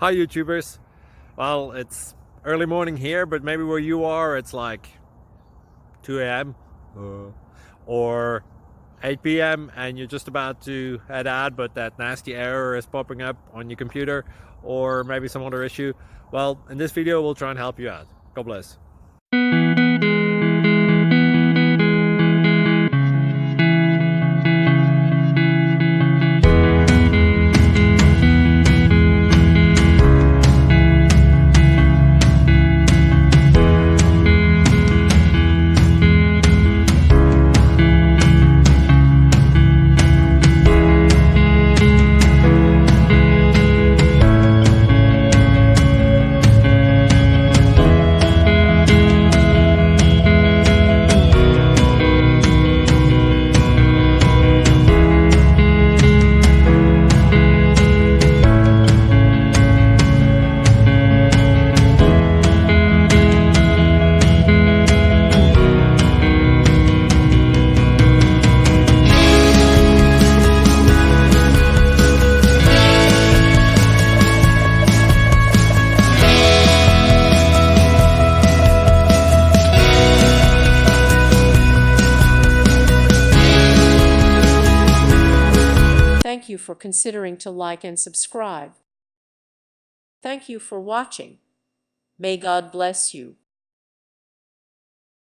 Hi YouTubers. Well, it's early morning here, but maybe where you are it's like 2 a.m. or 8 p.m. and you're just about to head out, but that nasty error is popping up on your computer, or maybe some other issue. Well, in this video we'll try and help you out. God bless. Thank you for considering to like and subscribe. Thank you for watching. May God bless you.